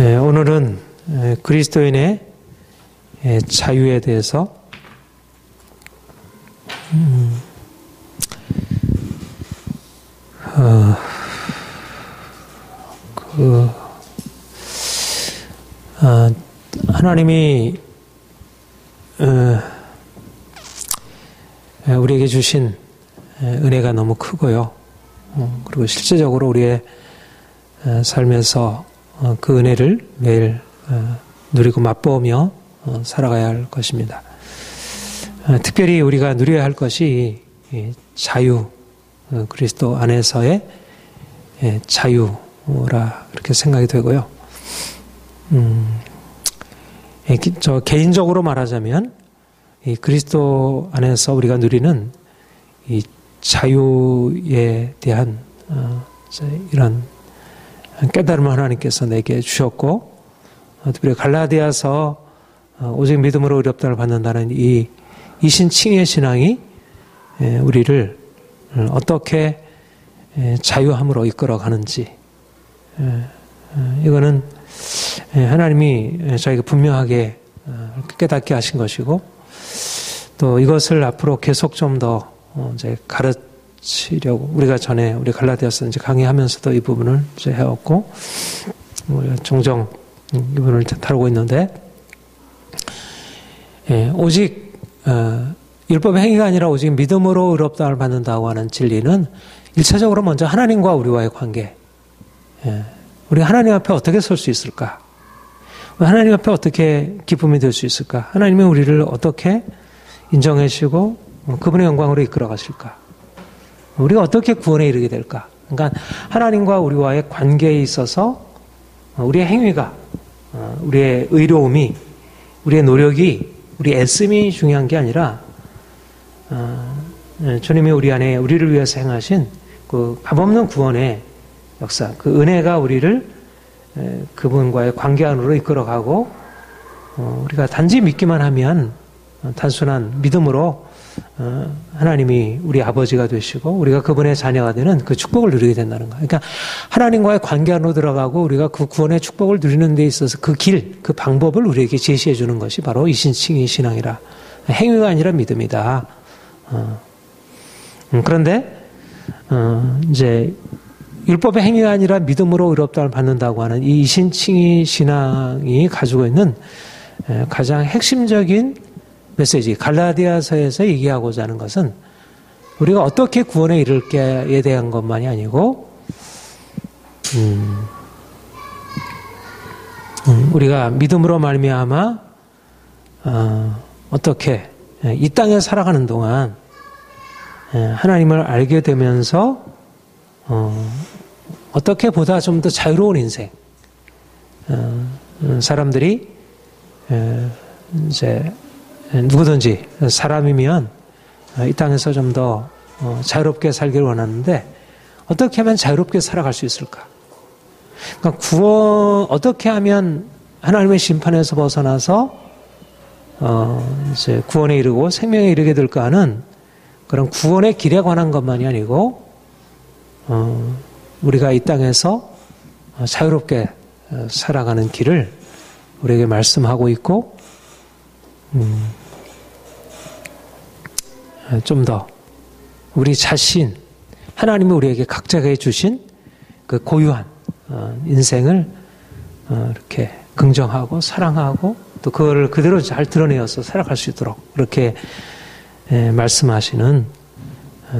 오늘은 그리스도인의 자유에 대해서 하나님이 우리에게 주신 은혜가 너무 크고요. 그리고 실제적으로 우리의 삶에서 그 은혜를 매일 누리고 맛보며 살아가야 할 것입니다. 특별히 우리가 누려야 할 것이 자유, 그리스도 안에서의 자유라 그렇게 생각이 되고요. 저 개인적으로 말하자면 이 그리스도 안에서 우리가 누리는 이 자유에 대한 이런 깨달음을 하나님께서 내게 주셨고, 특별히 갈라디아서 오직 믿음으로 의롭다를 받는다는 이 이신칭의 신앙이 우리를 어떻게 자유함으로 이끌어가는지, 이거는 하나님이 저에게 분명하게 깨닫게 하신 것이고, 또 이것을 앞으로 계속 좀 더 이제 가르치려고 우리가 전에 우리 갈라디아서 이제 강의하면서도 이 부분을 이제 해왔고, 종종 이 부분을 다루고 있는데, 오직 율법의 행위가 아니라 오직 믿음으로 의롭다를 받는다고 하는 진리는 일차적으로 먼저 하나님과 우리와의 관계, 우리 하나님 앞에 어떻게 설 수 있을까? 하나님 앞에 어떻게 기쁨이 될 수 있을까? 하나님이 우리를 어떻게 인정해 주시고 그분의 영광으로 이끌어 가실까? 우리가 어떻게 구원에 이르게 될까? 그러니까 하나님과 우리와의 관계에 있어서 우리의 행위가, 우리의 의로움이, 우리의 노력이, 우리 애씀이 중요한 게 아니라 주님이 우리 안에 우리를 위해서 행하신 그 값없는 구원의 역사, 그 은혜가 우리를 그분과의 관계 안으로 이끌어가고, 우리가 단지 믿기만 하면 단순한 믿음으로 하나님이 우리 아버지가 되시고 우리가 그분의 자녀가 되는 그 축복을 누리게 된다는 거예요. 그러니까 하나님과의 관계 안으로 들어가고 우리가 그 구원의 축복을 누리는 데 있어서 그 길, 그 방법을 우리에게 제시해 주는 것이 바로 이신칭의 신앙이라. 행위가 아니라 믿음이다. 그런데 이제 율법의 행위가 아니라 믿음으로 의롭다를 받는다고 하는 이 이신칭의 신앙이 가지고 있는 가장 핵심적인 메시지, 갈라디아서에서 얘기하고자 하는 것은 우리가 어떻게 구원에 이를까에 대한 것만이 아니고, 우리가 믿음으로 말미암아 어떻게 이 땅에 살아가는 동안 하나님을 알게 되면서 어떻게 보다 좀 더 자유로운 인생, 사람들이 이제 누구든지 사람이면 이 땅에서 좀 더 자유롭게 살기를 원하는데 어떻게 하면 자유롭게 살아갈 수 있을까? 그러니까 어떻게 하면 하나님의 심판에서 벗어나서 이제 구원에 이르고 생명에 이르게 될까 하는 그런 구원의 길에 관한 것만이 아니고, 우리가 이 땅에서 자유롭게 살아가는 길을 우리에게 말씀하고 있고, 좀 더 우리 자신, 하나님이 우리에게 각자에게 주신 그 고유한 인생을 이렇게 긍정하고 사랑하고 또 그거를 그대로 잘 드러내어서 살아갈 수 있도록 그렇게 말씀하시는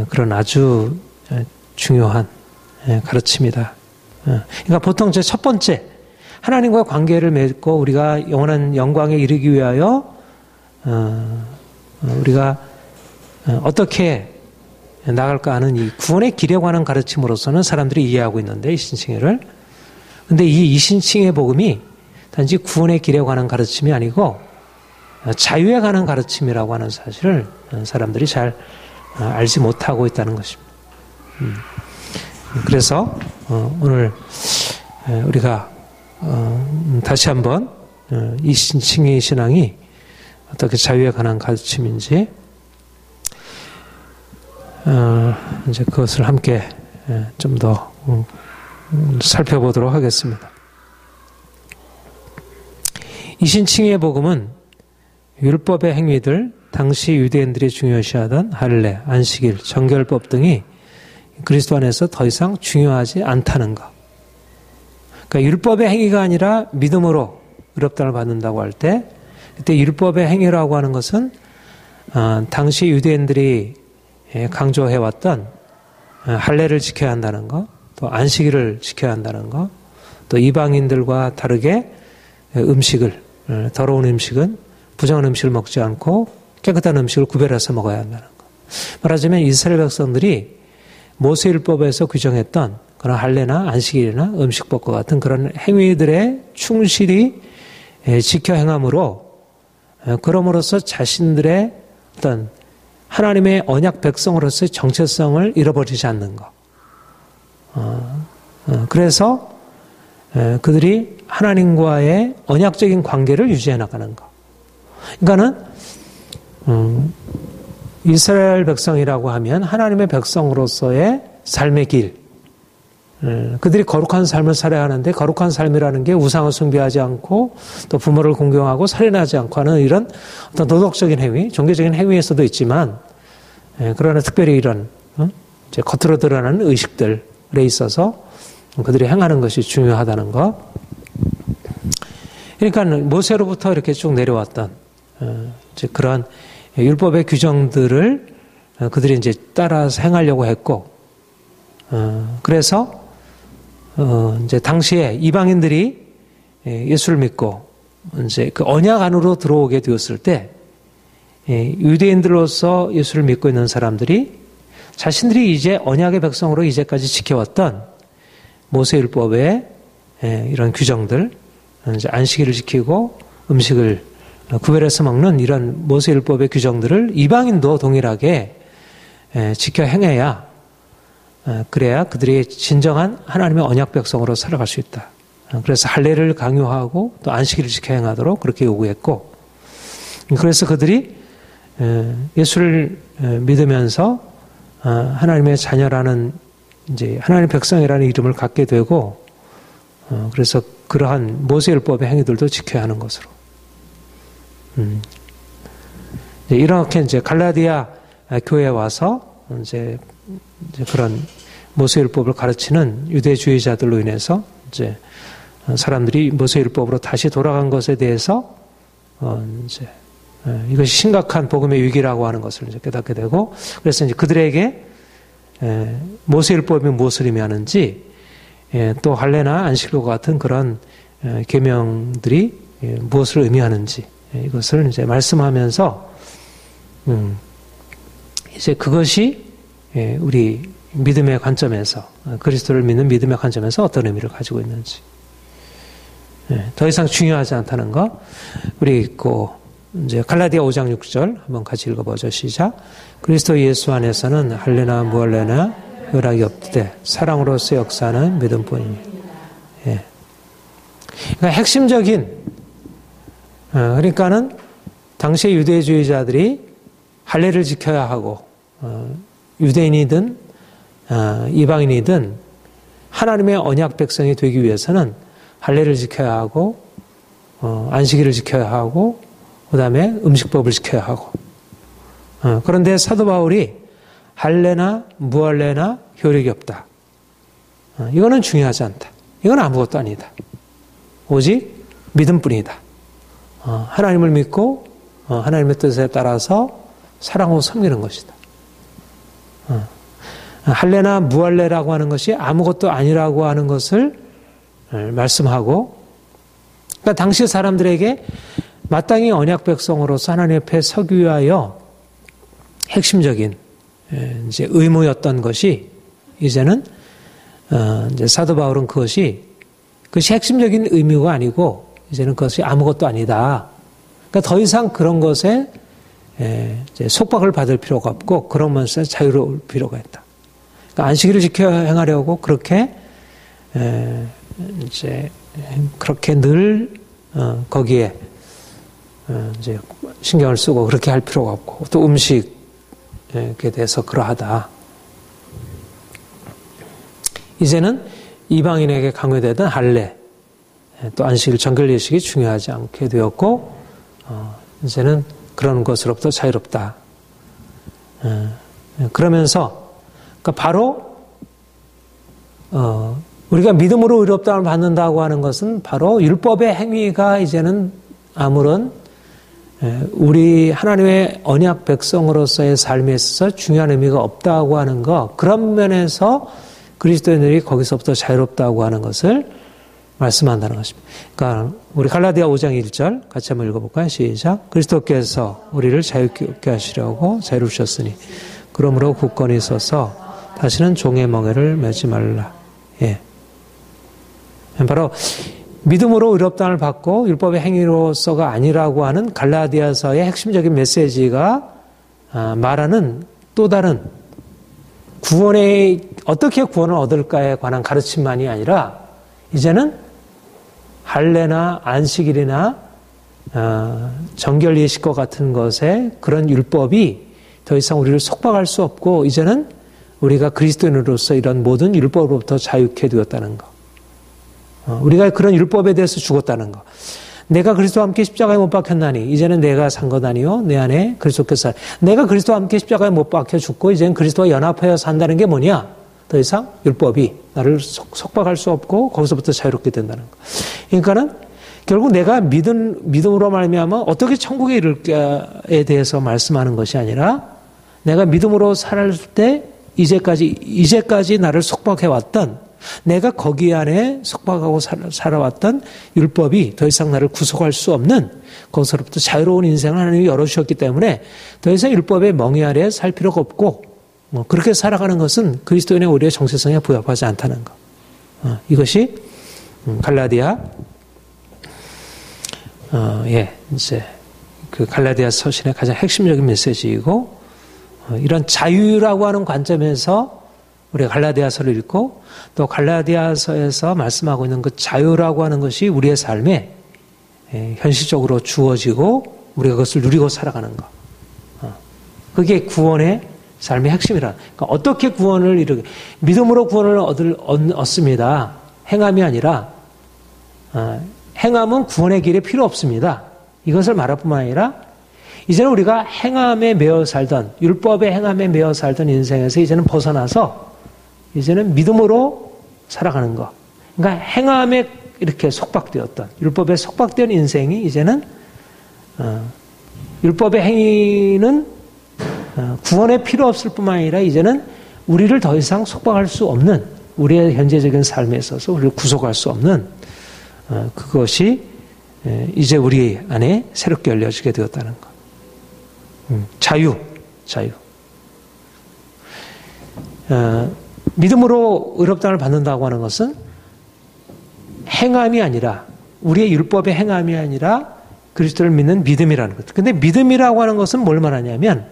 그런 아주 중요한 가르침이다. 그러니까 보통 제 첫 번째, 하나님과 관계를 맺고 우리가 영원한 영광에 이르기 위하여 우리가 어떻게 나갈까 하는 이 구원의 길에 관한 가르침으로서는 사람들이 이해하고 있는데, 이 신칭회를. 근데 이 이신칭의 복음이 단지 구원의 길에 관한 가르침이 아니고 자유에 관한 가르침이라고 하는 사실을 사람들이 잘 알지 못하고 있다는 것입니다. 그래서 오늘 우리가 다시 한번 이신칭의 신앙이 어떻게 자유에 관한 가르침인지 이제 그것을 함께 좀 더 살펴보도록 하겠습니다. 이신칭의 복음은 율법의 행위들, 당시 유대인들이 중요시하던 할례, 안식일, 정결법 등이 그리스도 안에서 더 이상 중요하지 않다는 것. 그러니까 율법의 행위가 아니라 믿음으로 의롭다를 받는다고 할 때, 그때 율법의 행위라고 하는 것은 당시 유대인들이 강조해왔던 할례를 지켜야 한다는 것, 또 안식일을 지켜야 한다는 것, 또 이방인들과 다르게 음식을, 더러운 음식은 부정한 음식을 먹지 않고 깨끗한 음식을 구별해서 먹어야 한다는 것. 말하자면 이스라엘 백성들이 모세율법에서 규정했던 그런 할례나 안식일이나 음식법과 같은 그런 행위들에 충실히 지켜 행함으로 그럼으로써 자신들의 어떤 하나님의 언약 백성으로서의 정체성을 잃어버리지 않는 것. 그래서 그들이 하나님과의 언약적인 관계를 유지해 나가는 것. 그러니까는 이스라엘 백성이라고 하면 하나님의 백성으로서의 삶의 길, 그들이 거룩한 삶을 살아야 하는데 거룩한 삶이라는 게 우상을 숭배하지 않고 또 부모를 공경하고 살인하지 않고 하는 이런 어떤 도덕적인 행위, 종교적인 행위에서도 있지만 그러나 특별히 이런 이제 겉으로 드러나는 의식들에 있어서 그들이 행하는 것이 중요하다는 것. 그러니까 모세로부터 이렇게 쭉 내려왔던 이제 그런 율법의 규정들을 그들이 이제 따라서 행하려고 했고, 그래서 이제 당시에 이방인들이 예수를 믿고 이제 그 언약 안으로 들어오게 되었을 때 유대인들로서 예수를 믿고 있는 사람들이 자신들이 이제 언약의 백성으로 이제까지 지켜왔던 모세율법의 이런 규정들, 이제 안식일을 지키고 음식을 구별해서 먹는 이런 모세율법의 규정들을 이방인도 동일하게 지켜 행해야 그래야 그들이 진정한 하나님의 언약 백성으로 살아갈 수 있다. 그래서 할례를 강요하고 또 안식일을 지켜 행하도록 그렇게 요구했고, 그래서 그들이 예수를 믿으면서 하나님의 자녀라는 이제 하나님의 백성이라는 이름을 갖게 되고, 그래서 그러한 모세율법의 행위들도 지켜야 하는 것으로. 이렇게 이제 갈라디아 교회에 와서 이제 그런 모세율법을 가르치는 유대주의자들로 인해서 이제 사람들이 모세율법으로 다시 돌아간 것에 대해서 이제 이것이 심각한 복음의 위기라고 하는 것을 이제 깨닫게 되고, 그래서 이제 그들에게 모세율법이 무엇을 의미하는지, 또 할례나 안식일과 같은 그런 계명들이 무엇을 의미하는지 이것을 이제 말씀하면서 이제 그것이 우리 믿음의 관점에서, 그리스도를 믿는 믿음의 관점에서 어떤 의미를 가지고 있는지 더 이상 중요하지 않다는 거. 우리 이제 갈라디아 5장 6절 한번 같이 읽어보죠. 시작. 그리스도 예수 안에서는 할례나 무할례나 연락이 없되 사랑으로서의 역사는 믿음뿐이니. 그러니까 핵심적인, 그러니까는 당시의 유대주의자들이 할례를 지켜야 하고 유대인이든 이방인이든 하나님의 언약 백성이 되기 위해서는 할례를 지켜야 하고 안식일을 지켜야 하고 그다음에 음식법을 지켜야 하고, 그런데 사도 바울이 할례나 무할례나 효력이 없다. 이거는 중요하지 않다. 이건 아무것도 아니다. 오직 믿음뿐이다. 하나님을 믿고 하나님의 뜻에 따라서 사랑하고 섬기는 것이다. 할례나 무할례라고 하는 것이 아무것도 아니라고 하는 것을 말씀하고, 그러니까 당시 사람들에게 마땅히 언약 백성으로서 하나님 앞에 서기 위하여 핵심적인 이제 의무였던 것이 이제는 이제 사도 바울은 그것이 핵심적인 의무가 아니고 이제는 그것이 아무것도 아니다. 그러니까 더 이상 그런 것에 이제 속박을 받을 필요가 없고 그런 것에 자유로울 필요가 있다. 그러니까 안식일을 지켜 행하려고 그렇게 이제 그렇게 늘 거기에 이제 신경을 쓰고 그렇게 할 필요가 없고, 또 음식에 대해서 그러하다. 이제는 이방인에게 강요되던 할례, 또 안식일 정결 예식이 중요하지 않게 되었고 이제는 그런 것으로부터 자유롭다. 그러면서 그러니까 바로 우리가 믿음으로 의롭다함을 받는다고 하는 것은 바로 율법의 행위가 이제는 아무런 우리 하나님의 언약 백성으로서의 삶에 있어서 중요한 의미가 없다고 하는 것, 그런 면에서 그리스도인들이 거기서부터 자유롭다고 하는 것을 말씀한다는 것입니다. 그러니까 우리 갈라디아 5장 1절 같이 한번 읽어볼까요? 시작. 그리스도께서 우리를 자유케 하시려고 자유로우셨으니 그러므로 굳건히 서서 다시는 종의 멍에를 매지 말라. 예. 바로 믿음으로 의롭다함을 받고 율법의 행위로서가 아니라고 하는 갈라디아서의 핵심적인 메시지가 말하는 또 다른 어떻게 구원을 얻을까에 관한 가르침만이 아니라 이제는 할례나 안식일이나 정결 예식과 같은 것에 그런 율법이 더 이상 우리를 속박할 수 없고 이제는 우리가 그리스도인으로서 이런 모든 율법으로부터 자유케 되었다는 것. 우리가 그런 율법에 대해서 죽었다는 것. 내가 그리스도와 함께 십자가에 못 박혔나니 이제는 내가 산 것 아니요 내 안에 그리스도께서 내가 그리스도와 함께 십자가에 못 박혀 죽고 이제는 그리스도와 연합하여 산다는 게 뭐냐? 더 이상 율법이 나를 속박할 수 없고 거기서부터 자유롭게 된다는 것. 그러니까는 결국 내가 믿음으로 말미암아 어떻게 천국에 이를까에 대해서 말씀하는 것이 아니라 내가 믿음으로 살 때 이제까지 나를 속박해왔던 내가 거기 안에 속박하고 살아왔던 율법이 더 이상 나를 구속할 수 없는 거기서부터 자유로운 인생을 하나님이 열어주셨기 때문에 더 이상 율법의 멍에 아래 살 필요가 없고 그렇게 살아가는 것은 그리스도인의 우리의 정체성에 부합하지 않다는 것. 이것이 갈라디아 이제 그 갈라디아 서신의 가장 핵심적인 메시지이고 이런 자유라고 하는 관점에서 우리가 갈라디아서를 읽고 또 갈라디아서에서 말씀하고 있는 그 자유라고 하는 것이 우리의 삶에 현실적으로 주어지고 우리가 그것을 누리고 살아가는 것. 그게 구원의 삶의 핵심이라. 그러니까 어떻게 구원을 믿음으로 구원을 얻습니다. 행함이 아니라 행함은 구원의 길에 필요 없습니다. 이것을 말할 뿐만 아니라 이제는 우리가 행함에 매여 살던 율법의 행함에 매여 살던 인생에서 이제는 벗어나서 이제는 믿음으로 살아가는 것. 그러니까 행함에 이렇게 속박되었던 율법에 속박된 인생이 이제는 율법의 행위는 구원에 필요 없을 뿐만 아니라 이제는 우리를 더 이상 속박할 수 없는 우리의 현재적인 삶에 있어서 우리를 구속할 수 없는 그것이 이제 우리 안에 새롭게 열려지게 되었다는 것. 자유. 믿음으로 의롭다함을 받는다고 하는 것은 행함이 아니라 우리의 율법의 행함이 아니라 그리스도를 믿는 믿음이라는 것. 근데 믿음이라고 하는 것은 뭘 말하냐면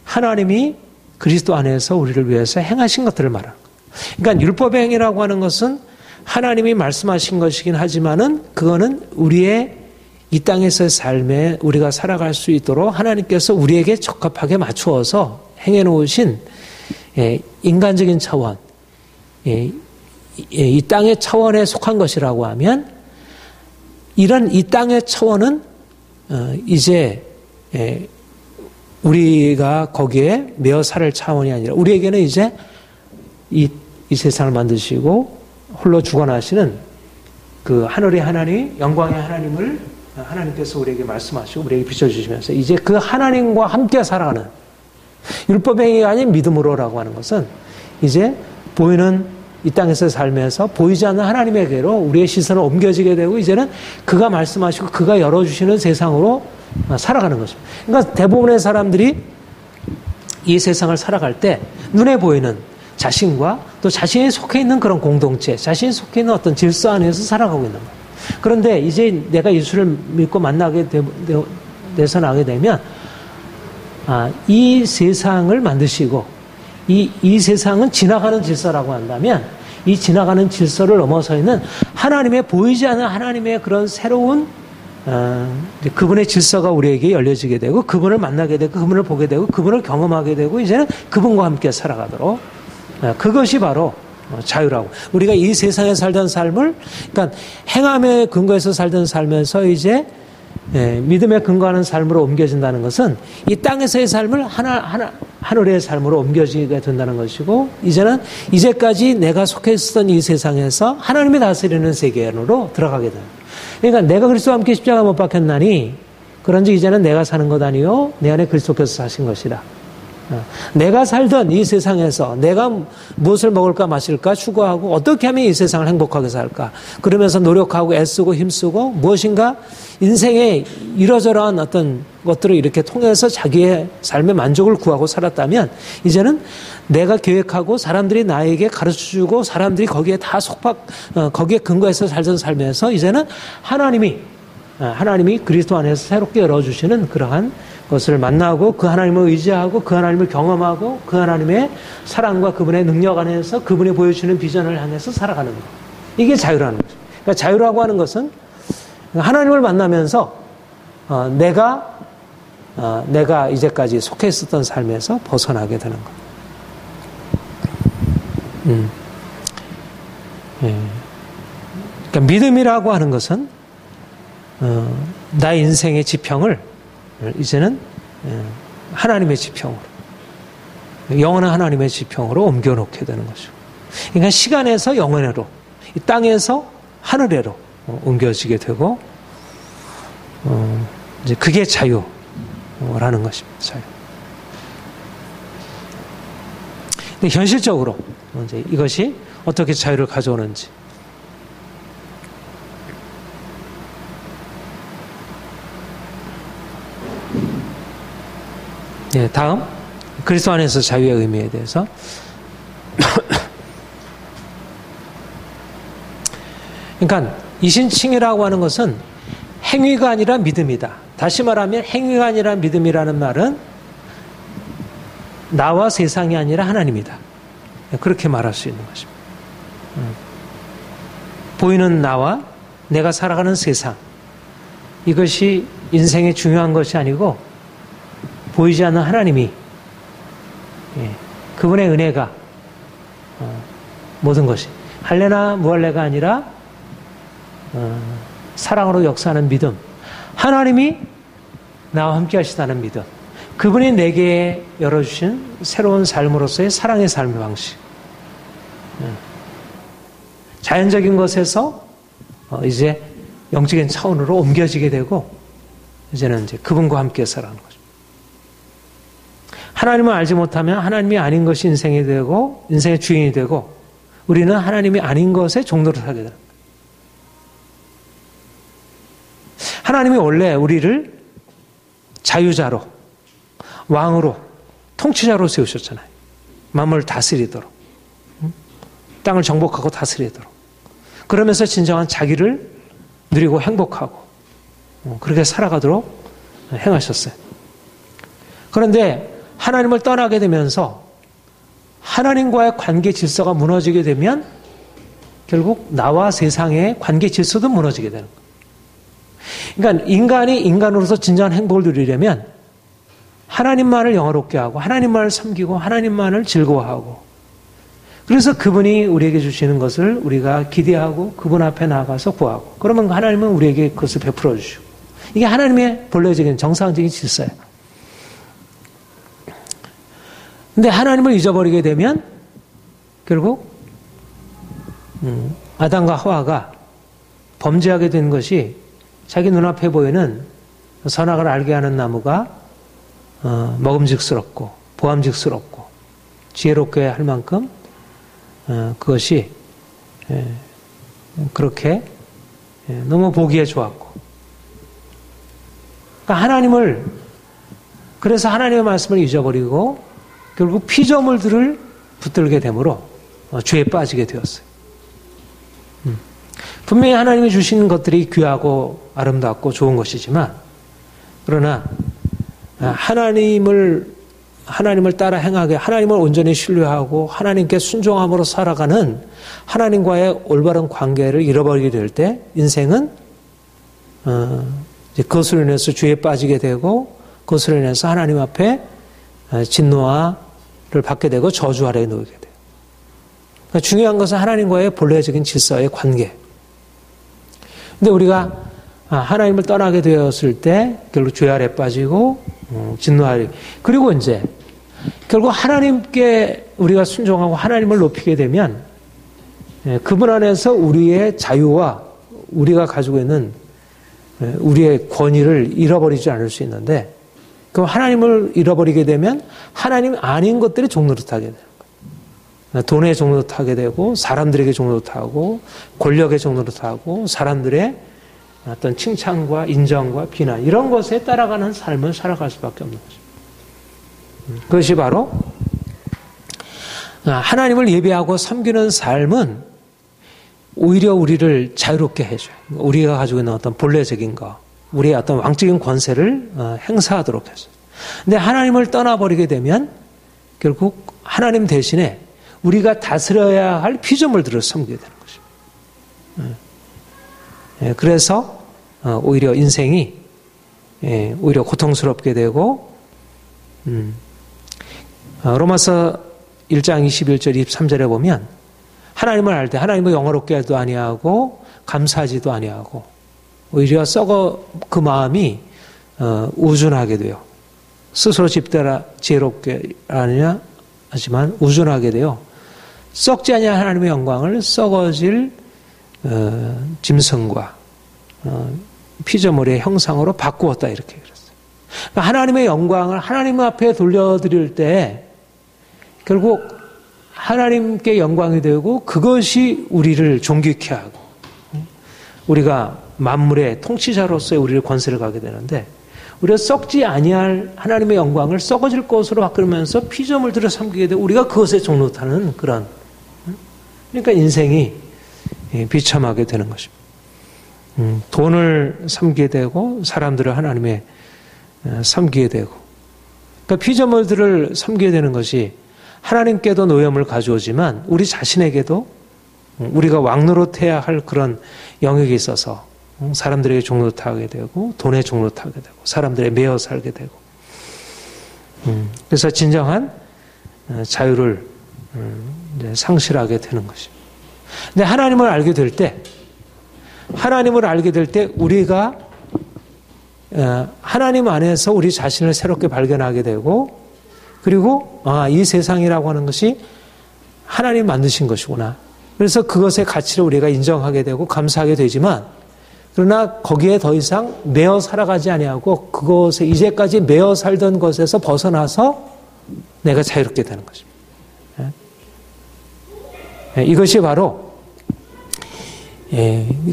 하나님이 그리스도 안에서 우리를 위해서 행하신 것들을 말하는 거예요. 그러니까 율법의 행위라고 하는 것은 하나님이 말씀하신 것이긴 하지만은 그거는 우리의 이 땅에서의 삶에 우리가 살아갈 수 있도록 하나님께서 우리에게 적합하게 맞추어서 행해 놓으신 인간적인 차원, 이 땅의 차원에 속한 것이라고 하면 이런 이 땅의 차원은 이제 우리가 거기에 매어 살 차원이 아니라 우리에게는 이제 이 세상을 만드시고 홀로 주관하시는 그 하늘의 하나님, 영광의 하나님을 하나님께서 우리에게 말씀하시고 우리에게 비춰주시면서 이제 그 하나님과 함께 살아가는 율법의 행위가 아닌 믿음으로라고 하는 것은 이제 보이는 이 땅에서의 삶에서 보이지 않는 하나님에게로 우리의 시선을 옮겨지게 되고 이제는 그가 말씀하시고 그가 열어주시는 세상으로 살아가는 것입니다. 그러니까 대부분의 사람들이 이 세상을 살아갈 때 눈에 보이는 자신과 또 자신이 속해 있는 그런 공동체, 자신이 속해 있는 어떤 질서 안에서 살아가고 있는 거예요. 그런데 이제 내가 예수를 믿고 만나게 돼서 나게 되면 이 세상을 만드시고 이 세상은 지나가는 질서라고 한다면 이 지나가는 질서를 넘어서 있는 하나님의 보이지 않는 하나님의 그런 새로운 그분의 질서가 우리에게 열려지게 되고 그분을 만나게 되고 그분을 보게 되고 그분을 경험하게 되고 이제는 그분과 함께 살아가도록 그것이 바로 자유라고. 우리가 이 세상에 살던 삶을, 그러니까 행함에 근거해서 살던 삶에서 이제 믿음에 근거하는 삶으로 옮겨진다는 것은 이 땅에서의 삶을 하늘의 삶으로 옮겨지게 된다는 것이고, 이제까지 내가 속해 있었던 이 세상에서 하나님이 다스리는 세계 안으로 들어가게 됩니다. 그러니까 내가 그리스도와 함께 십자가 못 박혔나니 그런즉 이제는 내가 사는 것 아니요 내 안에 그리스도께서 사신 것이라. 내가 살던 이 세상에서 내가 무엇을 먹을까 마실까 추구하고 어떻게 하면 이 세상을 행복하게 살까 그러면서 노력하고 애쓰고 힘쓰고 무엇인가 인생의 이러저러한 어떤 것들을 이렇게 통해서 자기의 삶의 만족을 구하고 살았다면 이제는 내가 계획하고 사람들이 나에게 가르쳐주고 사람들이 거기에 다 거기에 근거해서 살던 삶에서 이제는 하나님이 그리스도 안에서 새롭게 열어주시는 그러한 것을 만나고 그 하나님을 의지하고 그 하나님을 경험하고 그 하나님의 사랑과 그분의 능력 안에서 그분이 보여주시는 비전을 향해서 살아가는 것. 이게 자유라는 거죠. 그러니까 자유라고 하는 것은 하나님을 만나면서 내가 이제까지 속해 있었던 삶에서 벗어나게 되는 것. 그러니까 믿음이라고 하는 것은 나의 인생의 지평을 이제는 하나님의 지평으로, 영원한 하나님의 지평으로 옮겨놓게 되는 거죠. 그러니까 시간에서 영원으로, 이 땅에서 하늘에로 옮겨지게 되고, 이제 그게 자유라는 것입니다. 자유. 근데 현실적으로 이제 이것이 어떻게 자유를 가져오는지. 네, 다음 그리스도 안에서 자유의 의미에 대해서 그러니까 이신칭이라고 하는 것은 행위가 아니라 믿음이다. 다시 말하면 행위가 아니라 믿음이라는 말은 나와 세상이 아니라 하나님이다. 그렇게 말할 수 있는 것입니다. 보이는 나와 내가 살아가는 세상, 이것이 인생의 중요한 것이 아니고 보이지 않는 하나님이, 그분의 은혜가 모든 것이 할래나 무할래가 아니라 사랑으로 역사하는 믿음, 하나님이 나와 함께 하시다는 믿음, 그분이 내게 열어주신 새로운 삶으로서의 사랑의 삶의 방식, 자연적인 것에서 이제 영적인 차원으로 옮겨지게 되고 이제는 이제 그분과 함께 살아가는 거죠. 하나님을 알지 못하면 하나님이 아닌 것이 인생이 되고 인생의 주인이 되고 우리는 하나님이 아닌 것의 종로를 하게 됩니다. 하나님이 원래 우리를 자유자로, 왕으로, 통치자로 세우셨잖아요. 만물을 다스리도록, 땅을 정복하고 다스리도록. 그러면서 진정한 자기를 누리고 행복하고 그렇게 살아가도록 행하셨어요. 그런데 하나님을 떠나게 되면서 하나님과의 관계 질서가 무너지게 되면 결국 나와 세상의 관계 질서도 무너지게 되는 거예요. 그러니까 인간이 인간으로서 진정한 행복을 누리려면 하나님만을 영화롭게 하고 하나님만을 섬기고 하나님만을 즐거워하고, 그래서 그분이 우리에게 주시는 것을 우리가 기대하고 그분 앞에 나가서 구하고, 그러면 하나님은 우리에게 그것을 베풀어 주시고, 이게 하나님의 본래적인 정상적인 질서예요. 근데 하나님을 잊어버리게 되면 결국 아담과 하와가 범죄하게 된 것이 자기 눈앞에 보이는 선악을 알게 하는 나무가 먹음직스럽고 보암직스럽고 지혜롭게 할 만큼 그것이 그렇게 너무 보기에 좋았고, 그러니까 그래서 하나님의 말씀을 잊어버리고 결국 피조물들을 붙들게 되므로 죄에 빠지게 되었어요. 분명히 하나님이 주시는 것들이 귀하고 아름답고 좋은 것이지만, 그러나 하나님을 따라 행하게, 하나님을 온전히 신뢰하고 하나님께 순종함으로 살아가는 하나님과의 올바른 관계를 잃어버리게 될 때 인생은 그것으로 인해서 죄에 빠지게 되고 그것으로 인해서 하나님 앞에 진노를 받게 되고 저주 아래에 놓이게 돼요. 그러니까 중요한 것은 하나님과의 본래적인 질서의 관계. 근데 우리가 하나님을 떠나게 되었을 때 결국 죄 아래 빠지고 진노 아래, 그리고 이제 결국 하나님께 우리가 순종하고 하나님을 높이게 되면 그분 안에서 우리의 자유와 우리가 가지고 있는 우리의 권위를 잃어버리지 않을 수 있는데, 그럼 하나님을 잃어버리게 되면 하나님 아닌 것들이 종노릇하게 되는 거예요. 돈에 종노릇하게 되고, 사람들에게 종노릇하고, 권력에 종노릇하고, 사람들의 어떤 칭찬과 인정과 비난, 이런 것에 따라가는 삶을 살아갈 수밖에 없는 거죠. 그것이 바로 하나님을 예배하고 섬기는 삶은 오히려 우리를 자유롭게 해줘요. 우리가 가지고 있는 어떤 본래적인 거, 우리의 어떤 왕적인 권세를 행사하도록 해줘요. 근데 하나님을 떠나버리게 되면 결국 하나님 대신에 우리가 다스려야 할 피조물들을 섬기게 되는 것입니다. 그래서 오히려 인생이 오히려 고통스럽게 되고, 로마서 1장 21절 23절에 보면 하나님을 알 때 하나님을 영화롭게 하지도 아니하고 감사하지도 아니하고 오히려 썩어 그 마음이 우준하게 돼요. 스스로 집대라 지혜롭게 아니냐 하지만 우준하게 돼요. 썩지 아니한 하나님의 영광을 썩어질 짐승과 피조물의 형상으로 바꾸었다, 이렇게 그랬어요. 그러니까 하나님의 영광을 하나님 앞에 돌려드릴 때 결국 하나님께 영광이 되고 그것이 우리를 존귀케 하고 우리가 만물의 통치자로서의 우리를 권세를 가게 되는데, 우리가 썩지 아니할 하나님의 영광을 썩어질 것으로 바꾸면서 피조물들을 섬기게 되고 우리가 그것에 종노릇하는 그런, 그러니까 인생이 비참하게 되는 것입니다. 돈을 섬기게 되고 사람들을 하나님의 섬기게 되고, 그러니까 피조물들을 섬기게 되는 것이 하나님께도 노염을 가져오지만 우리 자신에게도 우리가 왕노릇해야 할 그런 영역이 있어서 사람들에게 종노릇하게 되고 돈에 종노릇하게 되고 사람들에 매여 살게 되고, 그래서 진정한 자유를 상실하게 되는 것입니다. 근데 하나님을 알게 될 때 우리가 하나님 안에서 우리 자신을 새롭게 발견하게 되고, 그리고 이 세상이라고 하는 것이 하나님 만드신 것이구나. 그래서 그것의 가치를 우리가 인정하게 되고 감사하게 되지만, 그러나 거기에 더 이상 매어 살아가지 아니하고 그것에 이제까지 매어 살던 것에서 벗어나서 내가 자유롭게 되는 것입니다. 이것이 바로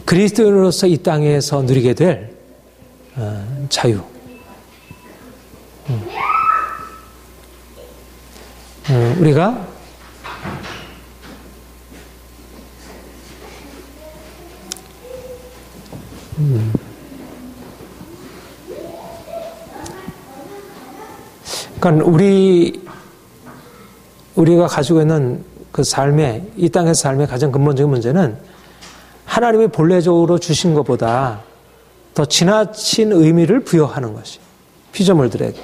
그리스도인으로서 이 땅에서 누리게 될 자유. 우리가 그러니까 우리가 가지고 있는 그 삶의, 이 땅의 삶의 가장 근본적인 문제는 하나님이 본래적으로 주신 것보다 더 지나친 의미를 부여하는 것이 피조물들에게.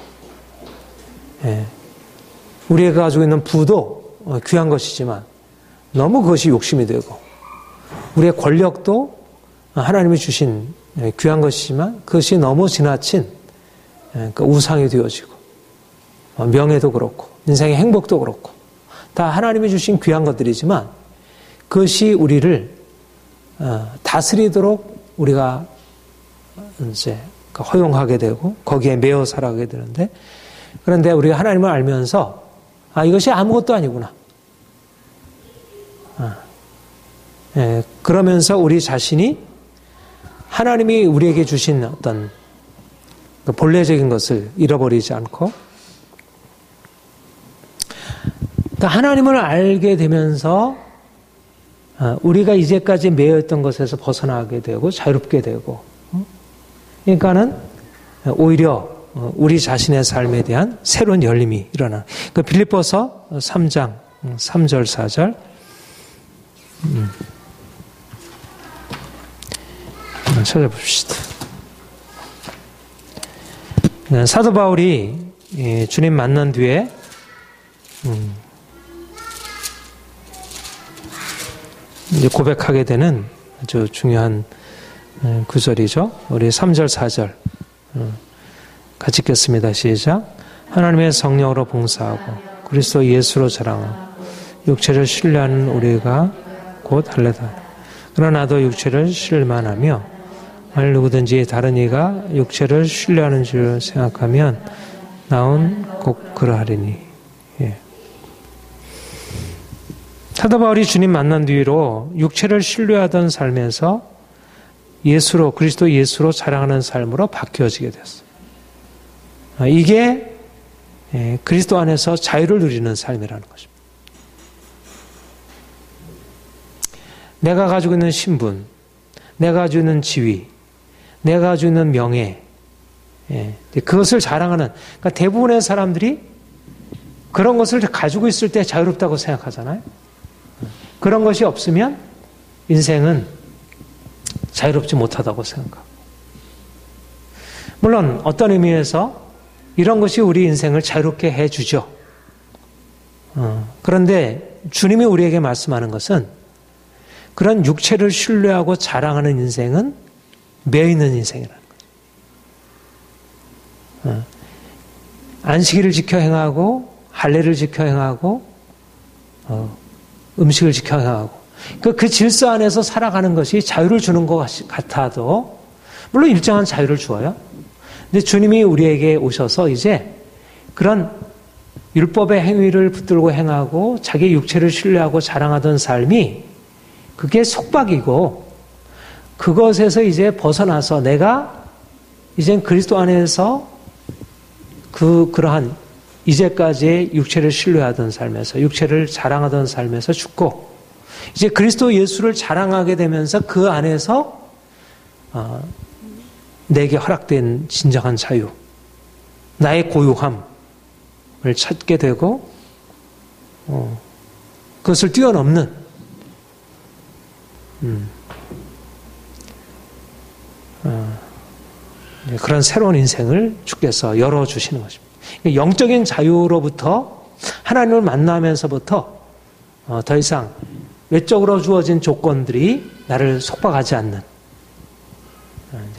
우리가 가지고 있는 부도 귀한 것이지만 너무 그것이 욕심이 되고, 우리의 권력도 하나님이 주신 귀한 것이지만 그것이 너무 지나친 우상이 되어지고, 명예도 그렇고 인생의 행복도 그렇고 다 하나님이 주신 귀한 것들이지만 그것이 우리를 다스리도록 우리가 이제 허용하게 되고 거기에 매여 살아가게 되는데, 그런데 우리가 하나님을 알면서 이것이 아무것도 아니구나. 그러면서 우리 자신이 하나님이 우리에게 주신 어떤 본래적인 것을 잃어버리지 않고, 그러니까 하나님을 알게 되면서 우리가 이제까지 매여있던 것에서 벗어나게 되고 자유롭게 되고, 그러니까는 오히려 우리 자신의 삶에 대한 새로운 열림이 일어나. 그 빌립보서 3장 3절 4절 찾아봅시다. 사도 바울이 주님 만난 뒤에 이제 고백하게 되는 아주 중요한 구절이죠. 우리 3절, 4절 같이 읽겠습니다. 시작. 하나님의 성령으로 봉사하고 그리스도 예수로 자랑하고 육체를 신뢰하는 우리가 곧 할례다. 그러나 나도 육체를 신뢰만하며 만일 누구든지 다른 이가 육체를 신뢰하는 줄 생각하면 나온 곧 그러하리니. 예. 사도 바울이 주님 만난 뒤로 육체를 신뢰하던 삶에서 예수로, 그리스도 예수로 자랑하는 삶으로 바뀌어지게 됐어요. 이게 그리스도 안에서 자유를 누리는 삶이라는 것입니다. 내가 가지고 있는 신분, 내가 가지고 있는 지위, 내가 가지고 있는 명예, 그것을 자랑하는, 그러니까 대부분의 사람들이 그런 것을 가지고 있을 때 자유롭다고 생각하잖아요. 그런 것이 없으면 인생은 자유롭지 못하다고 생각하고. 물론 어떤 의미에서 이런 것이 우리 인생을 자유롭게 해주죠. 그런데 주님이 우리에게 말씀하는 것은 그런 육체를 신뢰하고 자랑하는 인생은 매이는 인생이라는 거죠. 안식일을 지켜 행하고 할례를 지켜 행하고 음식을 지켜 행하고 그 질서 안에서 살아가는 것이 자유를 주는 것 같아도 물론 일정한 자유를 주어요. 근데 주님이 우리에게 오셔서 이제 그런 율법의 행위를 붙들고 행하고 자기 육체를 신뢰하고 자랑하던 삶이 그게 속박이고 그것에서 이제 벗어나서 내가 이젠 그리스도 안에서 그러한 이제까지의 육체를 신뢰하던 삶에서 육체를 자랑하던 삶에서 죽고 이제 그리스도 예수를 자랑하게 되면서 그 안에서 내게 허락된 진정한 자유, 나의 고유함을 찾게 되고 그것을 뛰어넘는 그런 새로운 인생을 주께서 열어주시는 것입니다. 영적인 자유로부터 하나님을 만나면서부터 더 이상 외적으로 주어진 조건들이 나를 속박하지 않는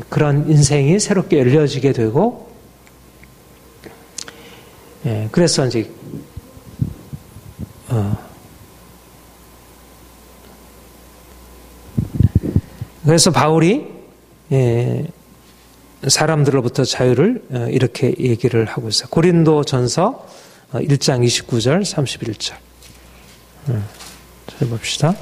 그런 인생이 새롭게 열려지게 되고 그래서 이제 그래서 바울이 사람들로부터 자유를 이렇게 얘기를 하고 있어요. 고린도 전서 1장 29절 31절 잘 봅시다.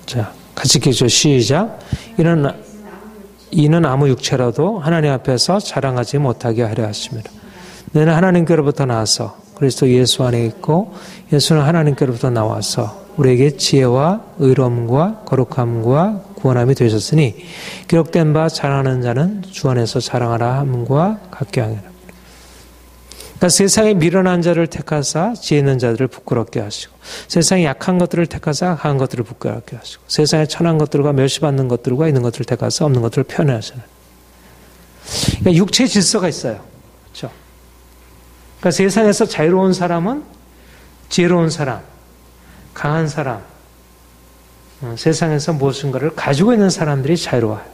자, 같이 읽죠. 시작. 이는 아무 육체라도 하나님 앞에서 자랑하지 못하게 하려 하심이라. 너는 하나님께로부터 나와서 그리스도 예수 안에 있고 예수는 하나님께로부터 나와서 우리에게 지혜와 의로움과 거룩함과 구원함이 되셨으니 기록된 바 자랑하는 자는 주 안에서 자랑하라 함과 같게 하니라. 그러니까 세상에 미련한 자를 택하사 지혜 있는 자들을 부끄럽게 하시고 세상에 약한 것들을 택하사 강한 것들을 부끄럽게 하시고 세상에 천한 것들과 멸시받는 것들과 있는 것들을 택하사 없는 것들을 편애하시는. 그러니까 육체 질서가 있어요. 그렇죠? 그러니까 세상에서 자유로운 사람은 지혜로운 사람, 강한 사람, 세상에서 무엇인가를 가지고 있는 사람들이 자유로워요.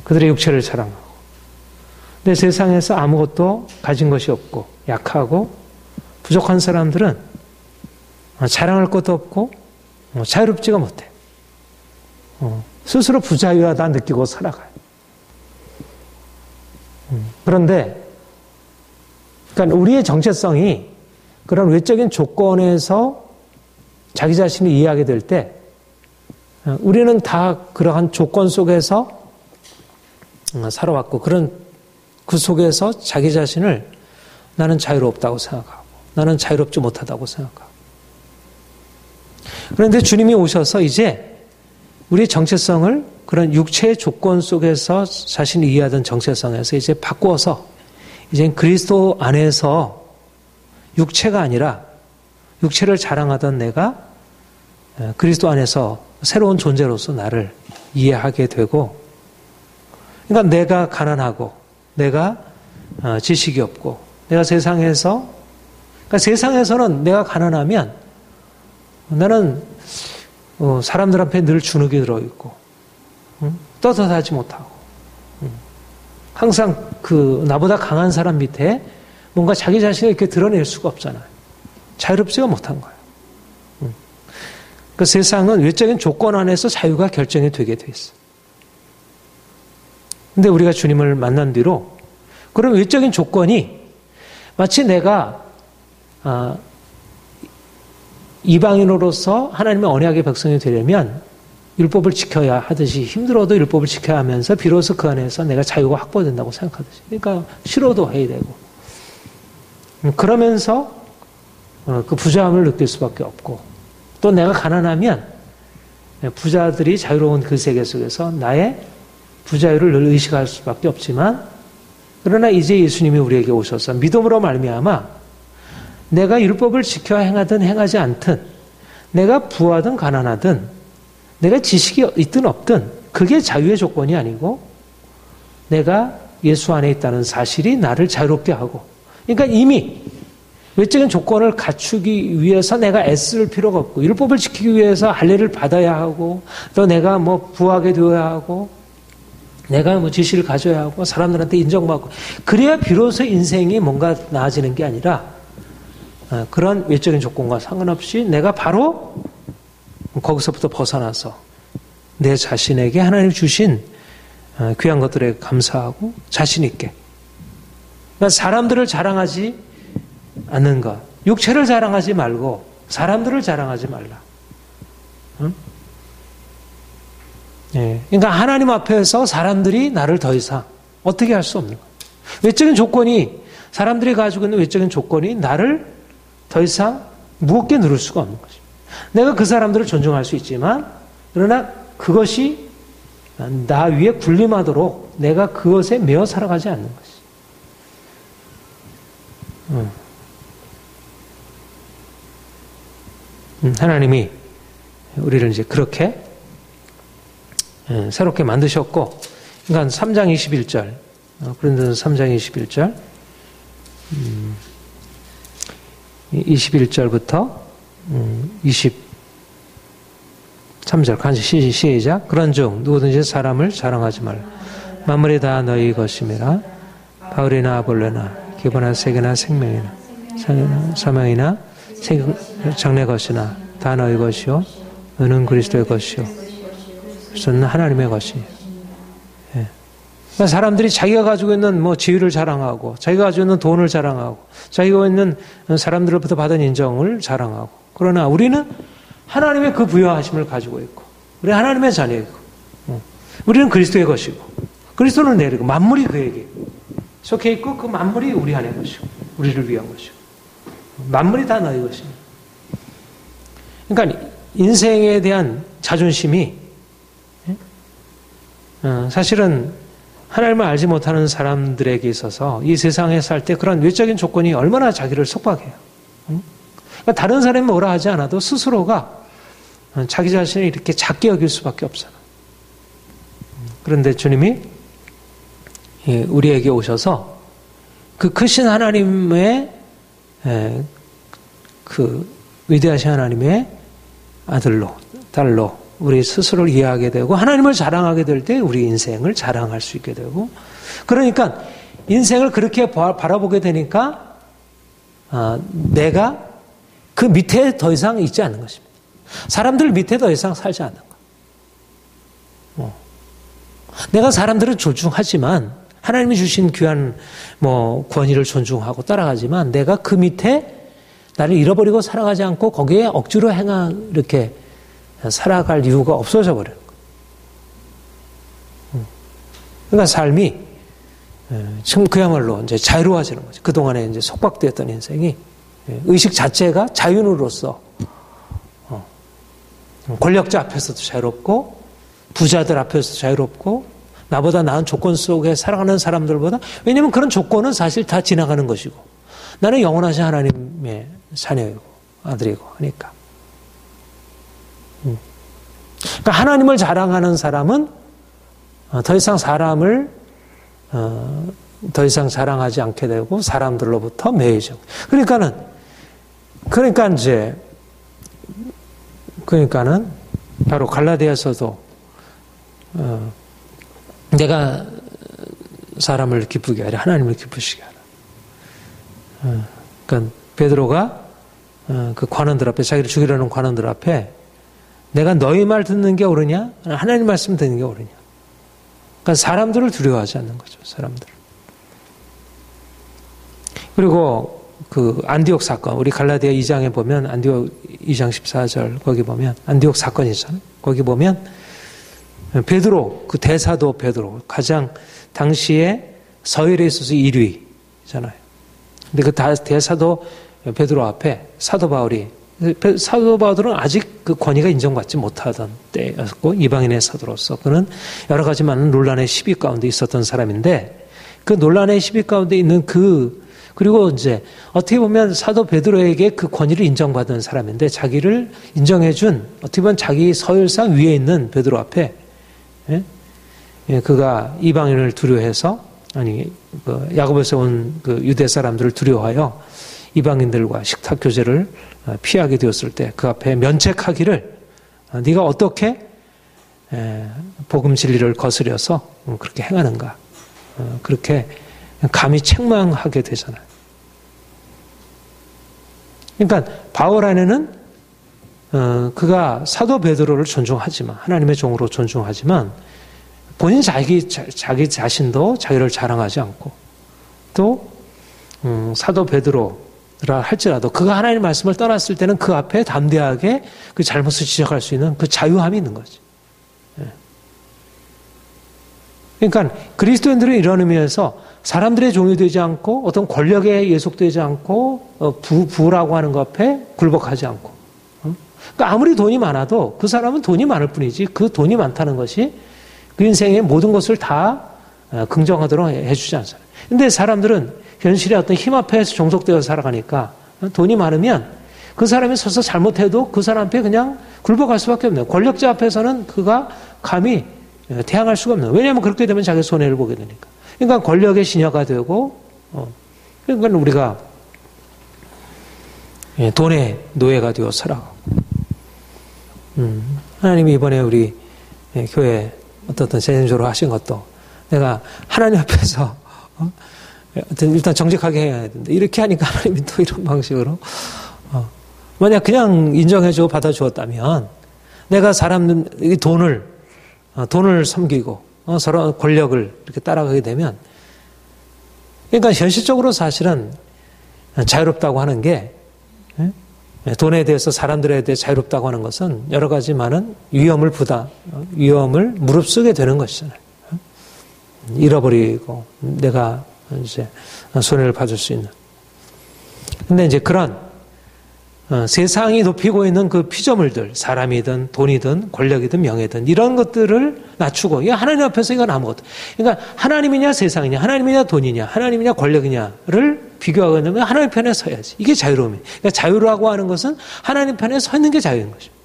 그들의 육체를 자랑하고. 근데 세상에서 아무것도 가진 것이 없고 약하고 부족한 사람들은 자랑할 것도 없고 자유롭지가 못해. 스스로 부자유하다 느끼고 살아가요. 그런데 그러니까 우리의 정체성이 그런 외적인 조건에서 자기 자신을 이해하게 될 때 우리는 다 그러한 조건 속에서 살아왔고 그 속에서 자기 자신을 나는 자유롭다고 생각하고 나는 자유롭지 못하다고 생각하고 그런데 주님이 오셔서 이제 우리의 정체성을 그런 육체의 조건 속에서 자신이 이해하던 정체성에서 이제 바꾸어서 이제 그리스도 안에서 육체가 아니라 육체를 자랑하던 내가 그리스도 안에서 새로운 존재로서 나를 이해하게 되고 그러니까 내가 가난하고, 내가 지식이 없고, 내가 세상에서, 그러니까 세상에서는 내가 가난하면 나는 사람들 앞에 늘 주눅이 들어있고, 떳떳하지 못하고, 항상 나보다 강한 사람 밑에 뭔가 자기 자신을 이렇게 드러낼 수가 없잖아요. 자유롭지가 못한 거예요. 그 세상은 외적인 조건 안에서 자유가 결정이 되게 돼 있어요. 근데 우리가 주님을 만난 뒤로 그런 외적인 조건이 마치 내가 이방인으로서 하나님의 언약의 백성이 되려면 율법을 지켜야 하듯이 힘들어도 율법을 지켜야 하면서 비로소 그 안에서 내가 자유가 확보된다고 생각하듯이. 그러니까 싫어도 해야 되고. 그러면서 그 부자함을 느낄 수밖에 없고, 또 내가 가난하면 부자들이 자유로운 그 세계 속에서 나의 부자유를 늘 의식할 수밖에 없지만, 그러나 이제 예수님이 우리에게 오셔서 믿음으로 말미암아 내가 율법을 지켜야 행하든 행하지 않든, 내가 부하든 가난하든, 내가 지식이 있든 없든 그게 자유의 조건이 아니고 내가 예수 안에 있다는 사실이 나를 자유롭게 하고, 그러니까 이미 외적인 조건을 갖추기 위해서 내가 애쓸 필요가 없고, 율법을 지키기 위해서 할례를 받아야 하고, 또 내가 부하게 되어야 하고, 내가 지식을 가져야 하고, 사람들한테 인정받고, 그래야 비로소 인생이 뭔가 나아지는 게 아니라, 그런 외적인 조건과 상관없이 내가 바로 거기서부터 벗어나서 내 자신에게 하나님 주신 귀한 것들에 감사하고 자신 있게, 그러니까 사람들을 자랑하지 않는 것, 육체를 자랑하지 말고 사람들을 자랑하지 말라. 응? 예. 그러니까 하나님 앞에서 사람들이 나를 더 이상 어떻게 할 수 없는 거예요. 외적인 조건이, 사람들이 가지고 있는 외적인 조건이 나를 더 이상 무겁게 누를 수가 없는 것입니다. 내가 그 사람들을 존중할 수 있지만, 그러나 그것이 나 위에 군림하도록 내가 그것에 매어 살아가지 않는 것이. 하나님이 우리를 이제 그렇게 새롭게 만드셨고, 그러니까 3장 21절, 고린도서 3장 21절, 21절부터 23절 같이 시작. 그런즉 누구든지 사람을 자랑하지 말라. 만물이 다 너희 것임이라. 바울이나 아볼로나 기브나 세계나 생명이나 사명이나 장래 것이나 다 너희 것이요 너는 그리스도의 것이요 그리스도는 하나님의 것이요. 예. 그러니까 사람들이 자기가 가지고 있는 지위를 자랑하고, 자기가 가지고 있는 돈을 자랑하고, 자기가 있는 사람들로부터 받은 인정을 자랑하고, 그러나 우리는 하나님의 그 부여하심을 가지고 있고, 우리 하나님의 자녀이고, 우리는 그리스도의 것이고, 그리스도는 내리고, 만물이 그에게 속해 있고, 그 만물이 우리 안의 것이고, 우리를 위한 것이고, 만물이 다 너희 것입니다. 그러니까 인생에 대한 자존심이 사실은 하나님을 알지 못하는 사람들에게 있어서 이 세상에 살 때 그런 외적인 조건이 얼마나 자기를 속박해요. 그러니까 다른 사람이 뭐라 하지 않아도 스스로가 자기 자신을 이렇게 작게 여길 수밖에 없어요. 그런데 주님이 우리에게 오셔서 그 크신 하나님의 그 위대하신 하나님의 아들로, 딸로 우리 스스로를 이해하게 되고, 하나님을 자랑하게 될 때 우리 인생을 자랑할 수 있게 되고, 그러니까 인생을 그렇게 바라보게 되니까 내가 그 밑에 더 이상 있지 않는 것입니다. 사람들 밑에 더 이상 살지 않는 것. 내가 사람들을 존중하지만, 하나님이 주신 귀한 권위를 존중하고 따라가지만, 내가 그 밑에 나를 잃어버리고 살아가지 않고 거기에 억지로 이렇게 살아갈 이유가 없어져 버려요. 그러니까 삶이 참 그야말로 이제 자유로워지는 거죠. 그동안에 이제 속박되었던 인생이 의식 자체가 자유인으로서 권력자 앞에서도 자유롭고, 부자들 앞에서도 자유롭고, 나보다 나은 조건 속에 살아가는 사람들보다, 왜냐하면 그런 조건은 사실 다 지나가는 것이고, 나는 영원하신 하나님의 자녀이고 아들이고 하니까. 그러니까 하나님을 자랑하는 사람은 더 이상 사람을 더 이상 자랑하지 않게 되고 사람들로부터 매이죠. 그러니까는 바로 갈라디아서도 내가 사람을 기쁘게 하려 하나님을 기쁘시게 하라. 그러니까 베드로가 그 관원들 앞에, 자기를 죽이려는 관원들 앞에 내가 너희 말 듣는 게 옳으냐? 하나님 말씀 듣는 게 옳으냐? 그러니까 사람들을 두려워하지 않는 거죠. 사람들. 그리고 그 안디옥 사건, 우리 갈라디아 2장에 보면 안디옥 2장 14절 거기 보면 안디옥 사건이 있잖아요. 거기 보면 베드로, 그 대사도 베드로, 가장 당시에 서열에 있어서 1위잖아요. 근데 그 대사도 베드로 앞에 사도 바울은 아직 그 권위가 인정받지 못하던 때였고, 이방인의 사도로서 그는 여러 가지 많은 논란의 시비 가운데 있었던 사람인데, 그 논란의 시비 가운데 있는 그리고 이제 어떻게 보면 사도 베드로에게 그 권위를 인정받은 사람인데, 자기를 인정해준 어떻게 보면 자기 서열상 위에 있는 베드로 앞에 그가 이방인을 두려워해서, 야고보에서 온 그 유대 사람들을 두려워하여 이방인들과 식탁 교제를 피하게 되었을 때 그 앞에 면책하기를, 네가 어떻게 복음 진리를 거스려서 그렇게 행하는가, 그렇게 감히 책망하게 되잖아요. 그러니까 바울 안에는 그가 사도 베드로를 존중하지만, 하나님의 종으로 존중하지만, 본인 자기 자신도 자기를 자랑하지 않고, 또 사도 베드로라 할지라도 그가 하나님의 말씀을 떠났을 때는 그 앞에 담대하게 그 잘못을 지적할 수 있는 그 자유함이 있는 거지. 그러니까 그리스도인들은 이런 의미에서 사람들의 종이 되지 않고, 어떤 권력에 예속되지 않고, 부라고 하는 것 앞에 굴복하지 않고, 그러니까 아무리 돈이 많아도 그 사람은 돈이 많을 뿐이지, 그 돈이 많다는 것이 그 인생의 모든 것을 다 긍정하도록 해주지 않잖아요. 근데 사람들은 현실의 어떤 힘 앞에서 종속되어 살아가니까, 돈이 많으면 그 사람이 서서 잘못해도 그 사람 앞에 그냥 굴복할 수밖에 없네요. 권력자 앞에서는 그가 감히 대항할 수가 없네요. 왜냐하면 그렇게 되면 자기 손해를 보게 되니까. 그러니까 권력의 시녀가 되고, 그러니까 우리가 돈의 노예가 되어 살아가고, 하나님이 이번에 우리 교회 어떤 재정적으로 하신 것도, 내가 하나님 앞에서 일단 정직하게 해야 되는데, 이렇게 하니까 하나님이 또 이런 방식으로, 만약 그냥 인정해주고 받아주었다면, 내가 돈을 섬기고 서로 권력을 이렇게 따라가게 되면, 그러니까 현실적으로 사실은 자유롭다고 하는 게, 돈에 대해서, 사람들에 대해 자유롭다고 하는 것은 여러 가지 많은 위험을 무릅쓰게 되는 것이잖아요. 잃어버리고 내가 이제 손해를 받을 수 있는. 근데 이제 그런 세상이 높이고 있는 그 피조물들, 사람이든 돈이든 권력이든 명예든 이런 것들을 낮추고, 하나님 앞에서 이건 아무것도. 그러니까 하나님이냐 세상이냐, 하나님이냐 돈이냐, 하나님이냐 권력이냐를 비교하고 있는 건 하나님 편에 서야지. 이게 자유로움이에요. 그러니까 자유라고 하는 것은 하나님 편에 서 있는 게 자유인 것입니다.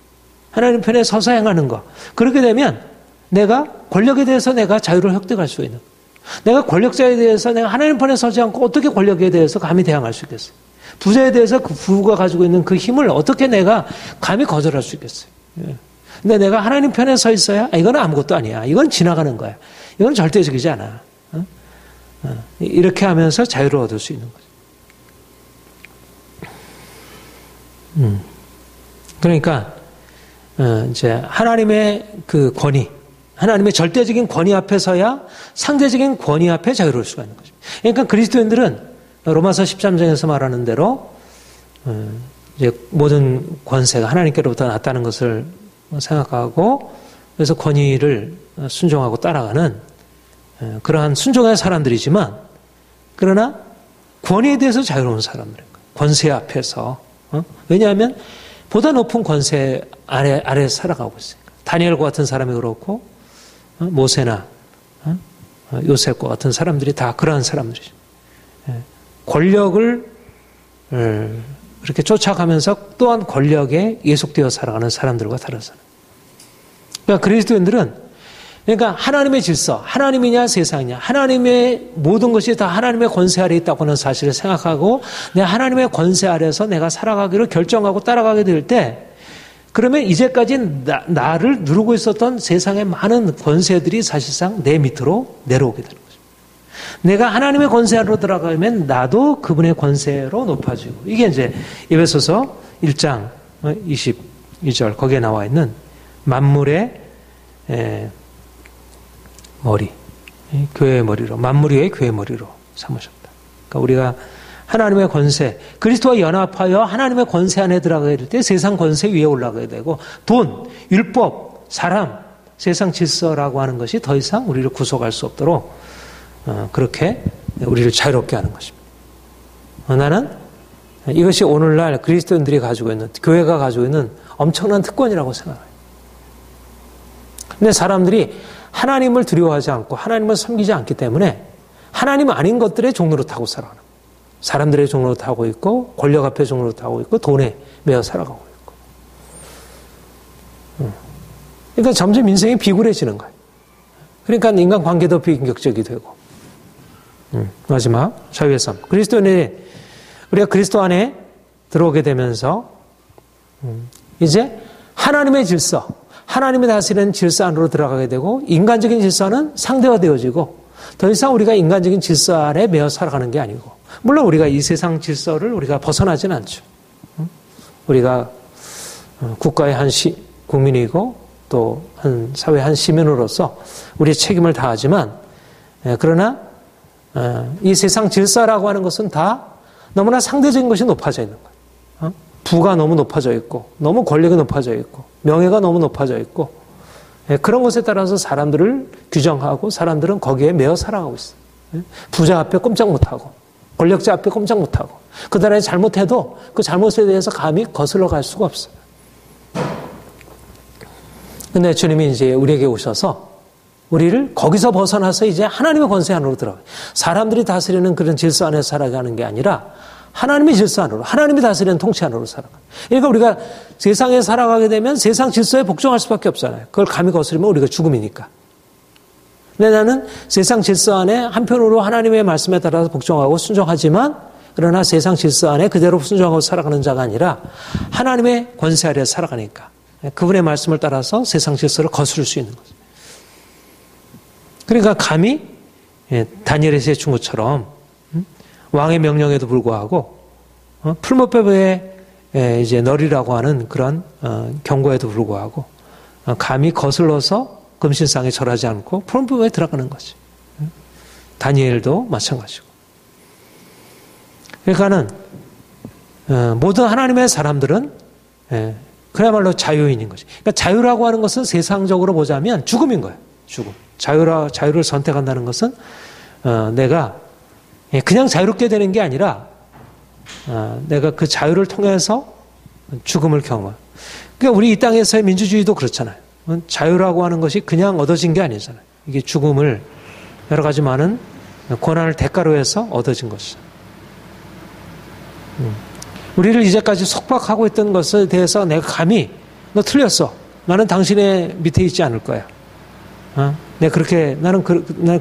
하나님 편에 서서 행하는 거. 그렇게 되면 내가 권력에 대해서 내가 자유를 획득할 수 있는, 내가 권력자에 대해서 내가 하나님 편에 서지 않고 어떻게 권력에 대해서 감히 대항할 수 있겠어요? 부자에 대해서 그 부가 가지고 있는 그 힘을 어떻게 내가 감히 거절할 수 있겠어요? 근데 내가 하나님 편에 서 있어야, 이건 아무것도 아니야, 이건 지나가는 거야, 이건 절대적이지 않아, 이렇게 하면서 자유를 얻을 수 있는 거죠. 그러니까 이제 하나님의 그 권위, 하나님의 절대적인 권위 앞에 서야 상대적인 권위 앞에 자유로울 수가 있는 거죠. 그러니까 그리스도인들은 로마서 13장에서 말하는 대로 이제 모든 권세가 하나님께로부터 났다는 것을 생각하고, 그래서 권위를 순종하고 따라가는 그러한 순종의 사람들이지만, 그러나 권위에 대해서 자유로운 사람들인 거예요. 권세 앞에서. 왜냐하면 보다 높은 권세 아래 살아가고 있으니까. 다니엘과 같은 사람이 그렇고, 모세나 요셉과 같은 사람들이 다 그러한 사람들이죠. 권력을 이렇게 쫓아가면서 또한 권력에 예속되어 살아가는 사람들과 다르잖아요. 그러니까 그리스도인들은 그러니까 하나님의 질서, 하나님이냐 세상이냐, 하나님의 모든 것이 다 하나님의 권세 아래 있다고 하는 사실을 생각하고 내 하나님의 권세 아래서 내가 살아가기를 결정하고 따라가게 될 때, 그러면 이제까지 나를 누르고 있었던 세상의 많은 권세들이 사실상 내 밑으로 내려오게 되는 거죠. 내가 하나님의 권세 아래로 들어가면 나도 그분의 권세로 높아지고, 이게 이제 에베소서 1장 22절 거기에 나와 있는 만물의 머리, 교회의 머리로, 만물 위의 교회의 머리로 삼으셨다. 그러니까 우리가 하나님의 권세, 그리스도와 연합하여 하나님의 권세 안에 들어가게 될 때 세상 권세 위에 올라가게 되고, 돈, 율법, 사람, 세상 질서라고 하는 것이 더 이상 우리를 구속할 수 없도록 그렇게 우리를 자유롭게 하는 것입니다. 나는 이것이 오늘날 그리스도인들이 가지고 있는, 교회가 가지고 있는 엄청난 특권이라고 생각해요. 근데 사람들이 하나님을 두려워하지 않고 하나님을 섬기지 않기 때문에 하나님 아닌 것들의 종로로 타고 살아가는 거예요. 사람들의 종로로 타고 있고, 권력 앞에 종로로 타고 있고, 돈에 매여 살아가고 있고. 그러니까 점점 인생이 비굴해지는 거예요. 그러니까 인간관계도 비인격적이 되고. 마지막 자유의 삶. 우리가 그리스도 안에 들어오게 되면서 이제 하나님의 질서, 하나님이 다스리는 질서 안으로 들어가게 되고, 인간적인 질서는 상대화되어지고, 더 이상 우리가 인간적인 질서 아래 매여 살아가는 게 아니고, 물론 우리가 이 세상 질서를 우리가 벗어나진 않죠. 우리가 국가의 한 국민이고 또 한 사회의 한 시민으로서 우리의 책임을 다하지만, 그러나 이 세상 질서라고 하는 것은 다 너무나 상대적인 것이 높아져 있는 거예요. 부가 너무 높아져 있고, 너무 권력이 높아져 있고, 명예가 너무 높아져 있고, 그런 것에 따라서 사람들을 규정하고 사람들은 거기에 매여 살아가고 있어요. 부자 앞에 꼼짝 못하고, 권력자 앞에 꼼짝 못하고, 그 나라에 잘못해도 그 잘못에 대해서 감히 거슬러 갈 수가 없어요. 근데 주님이 이제 우리에게 오셔서 우리를 거기서 벗어나서 이제 하나님의 권세 안으로 들어가요. 사람들이 다스리는 그런 질서 안에서 살아가는 게 아니라 하나님의 질서 안으로, 하나님이 다스리는 통치 안으로 살아가요. 그러니까 우리가 세상에 살아가게 되면 세상 질서에 복종할 수밖에 없잖아요. 그걸 감히 거스르면 우리가 죽음이니까. 근데 나는 세상 질서 안에 한편으로 하나님의 말씀에 따라서 복종하고 순종하지만, 그러나 세상 질서 안에 그대로 순종하고 살아가는 자가 아니라 하나님의 권세 아래 살아가니까 그분의 말씀을 따라서 세상 질서를 거스를 수 있는 거죠. 그러니까 감히 다니엘의 친구처럼 왕의 명령에도 불구하고 풀무법의 이제 널이라고 하는 그런 경고에도 불구하고 감히 거슬러서 금신상에 절하지 않고 풀무법에 들어가는 거지. 다니엘도 마찬가지고. 그러니까는 모든 하나님의 사람들은 그야말로 자유인인 거지. 그러니까 자유라고 하는 것은 세상적으로 보자면 죽음인 거예요. 죽음. 자유를 선택한다는 것은 내가 그냥 자유롭게 되는 게 아니라 내가 그 자유를 통해서 죽음을 경험해요. 그러니까 우리 이 땅에서의 민주주의도 그렇잖아요. 자유라고 하는 것이 그냥 얻어진 게 아니잖아요. 이게 죽음을 여러 가지 많은 고난을 대가로 해서 얻어진 것이죠. 우리를 이제까지 속박하고 있던 것에 대해서 내가 감히 너 틀렸어. 나는 당신의 밑에 있지 않을 거야. 나는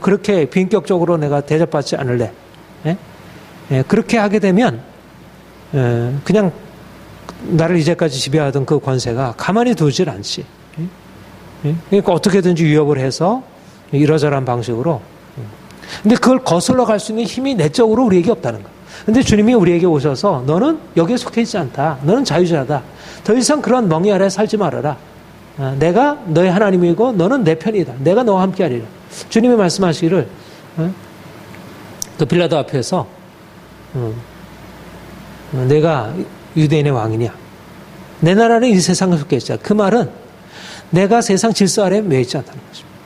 그렇게 비인격적으로 내가 대접받지 않을래. 그렇게 하게 되면 그냥 나를 이제까지 지배하던 그 권세가 가만히 두질 않지. 그러니까 어떻게든지 위협을 해서 이러저러한 방식으로. 근데 그걸 거슬러 갈 수 있는 힘이 내적으로 우리에게 없다는 거야. 근데 주님이 우리에게 오셔서 너는 여기에 속해 있지 않다. 너는 자유자다. 더 이상 그런 멍에 아래 살지 말아라. 내가 너의 하나님이고 너는 내 편이다. 내가 너와 함께하리라. 주님이 말씀하시기를 그 빌라도 앞에서 내가 유대인의 왕이냐. 내 나라는 이 세상에 속해 있지 않다. 그 말은 내가 세상 질서 아래에 매여 있지 않다는 것입니다.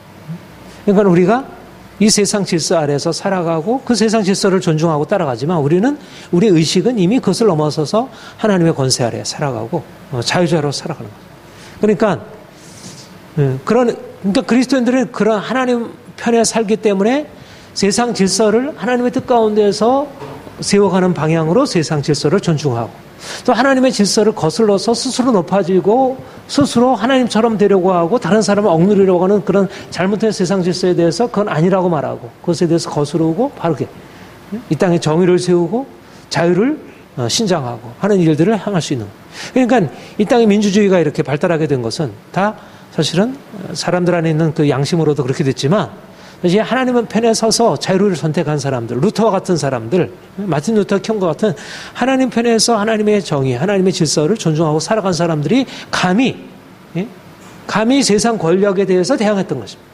그러니까 우리가 이 세상 질서 아래에서 살아가고 그 세상 질서를 존중하고 따라가지만 우리의 의식은 이미 그것을 넘어서서 하나님의 권세 아래에 살아가고 자유자로 살아가는 거예요. 그러니까 그리스도인들은 그런 하나님 편에 살기 때문에 세상 질서를 하나님의 뜻 가운데서 세워가는 방향으로 세상 질서를 존중하고, 또 하나님의 질서를 거슬러서 스스로 높아지고 스스로 하나님처럼 되려고 하고 다른 사람을 억누르려고 하는 그런 잘못된 세상 질서에 대해서 그건 아니라고 말하고, 그것에 대해서 거스르고 바르게 이 땅에 정의를 세우고 자유를 신장하고 하는 일들을 행할 수 있는. 그러니까 이 땅에 민주주의가 이렇게 발달하게 된 것은 다 사실은 사람들 안에 있는 그 양심으로도 그렇게 됐지만, 사실 하나님의 편에 서서 자유를 선택한 사람들, 루터와 같은 사람들, 마틴 루터 킹과 같은 하나님 편에서 하나님의 정의, 하나님의 질서를 존중하고 살아간 사람들이 감히 세상 권력에 대해서 대항했던 것입니다.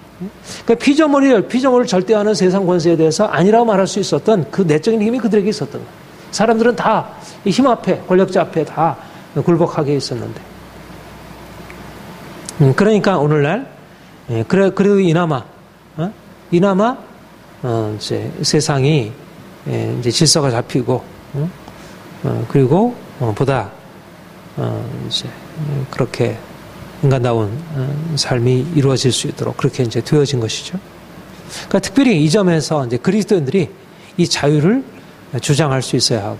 그러니까 피조물을 절대하는 세상 권세에 대해서 아니라고 말할 수 있었던 그 내적인 힘이 그들에게 있었던 거예요. 사람들은 다 힘 앞에, 권력자 앞에 다 굴복하게 있었는데. 그러니까 오늘날, 그래도 이나마 이제 세상이 이제 질서가 잡히고, 그리고 보다 이제 그렇게 인간다운 삶이 이루어질 수 있도록 그렇게 이제 되어진 것이죠. 그러니까 특별히 이 점에서 이제 그리스도인들이 이 자유를 주장할 수 있어야 하고,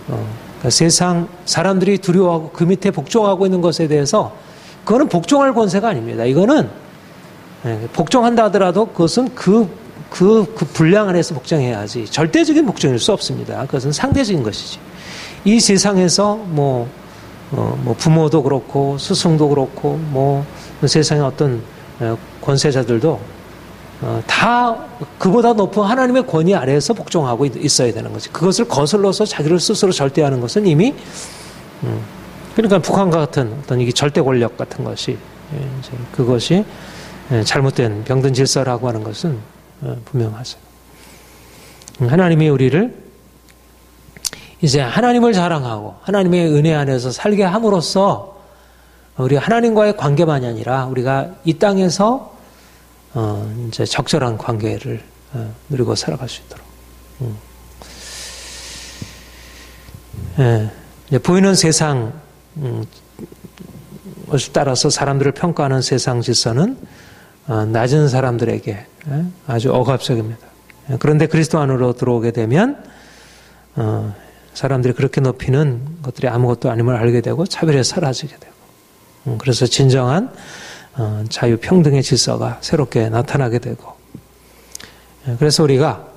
그러니까 세상 사람들이 두려워하고 그 밑에 복종하고 있는 것에 대해서, 그거는 복종할 권세가 아닙니다. 이거는 복종한다 하더라도 그것은 그 분량 안에서 복종해야지 절대적인 복종일 수 없습니다. 그것은 상대적인 것이지. 이 세상에서 부모도 그렇고 스승도 그렇고 세상의 어떤 권세자들도 다 그보다 높은 하나님의 권위 아래에서 복종하고 있어야 되는 거지. 그것을 거슬러서 자기를 스스로 절대하는 것은 이미 그러니까 북한과 같은 어떤 이게 절대 권력 같은 것이, 그것이 잘못된 병든 질서라고 하는 것은 분명하죠. 하나님이 우리를 이제 하나님을 자랑하고 하나님의 은혜 안에서 살게 함으로써 우리 하나님과의 관계만이 아니라 우리가 이 땅에서 이제 적절한 관계를 누리고 살아갈 수 있도록. 이제 보이는 세상 것을 따라서 사람들을 평가하는 세상 질서는 낮은 사람들에게 아주 억압적입니다. 그런데 그리스도 안으로 들어오게 되면 사람들이 그렇게 높이는 것들이 아무것도 아님을 알게 되고 차별이 사라지게 되고, 그래서 진정한 자유 평등의 질서가 새롭게 나타나게 되고, 그래서 우리가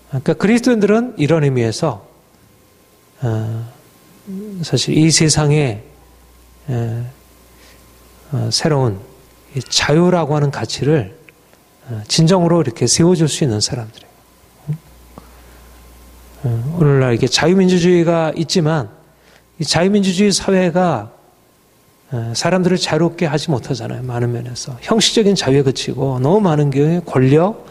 그러니까 그리스도인들은 이런 의미에서 사실 이 세상에 새로운 자유라고 하는 가치를 진정으로 이렇게 세워줄 수 있는 사람들이에요. 오늘날 이게 자유민주주의가 있지만 이 자유민주주의 사회가 사람들을 자유롭게 하지 못하잖아요. 많은 면에서 형식적인 자유에 그치고 너무 많은 경우에 권력,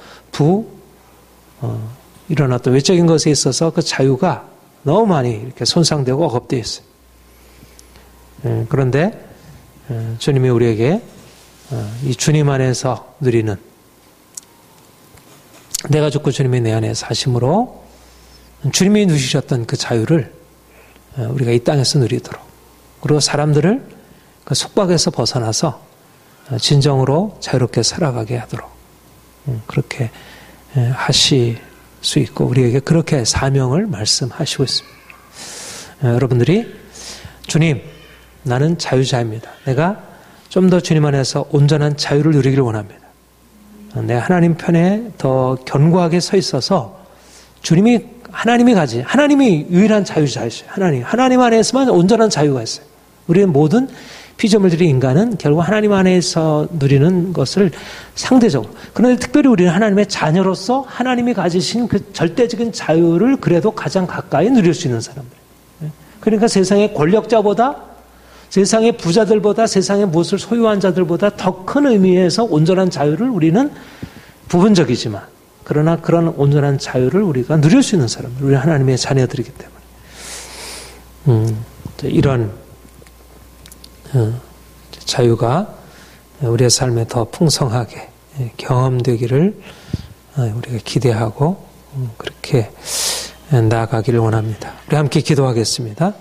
이런 어떤 외적인 것에 있어서 그 자유가 너무 많이 이렇게 손상되고 억압되어 있어요. 그런데 주님이 우리에게 이 주님 안에서 누리는, 내가 죽고 주님이 내 안에 사심으로 주님이 누리셨던 그 자유를 우리가 이 땅에서 누리도록, 그리고 사람들을 그 속박에서 벗어나서 진정으로 자유롭게 살아가게 하도록 그렇게 하실 수 있고, 우리에게 그렇게 사명을 말씀하시고 있습니다. 여러분들이 주님, 나는 자유자입니다. 내가 좀 더 주님 안에서 온전한 자유를 누리기를 원합니다. 내가 하나님 편에 더 견고하게 서 있어서 하나님이 유일한 자유자이세요. 하나님 안에서만 온전한 자유가 있어요. 우리는 모든 피조물들이, 인간은 결국 하나님 안에서 누리는 것을 상대적으로, 그런데 특별히 우리는 하나님의 자녀로서 하나님이 가지신 그 절대적인 자유를 그래도 가장 가까이 누릴 수 있는 사람들. 그러니까 세상의 권력자보다, 세상의 부자들보다, 세상의 무엇을 소유한 자들보다 더 큰 의미에서 온전한 자유를 우리는 부분적이지만, 그러나 그런 온전한 자유를 우리가 누릴 수 있는 사람들, 우리 하나님의 자녀들이기 때문에 이런 자유가 우리의 삶에 더 풍성하게 경험되기를 우리가 기대하고 그렇게 나아가기를 원합니다. 우리 함께 기도하겠습니다.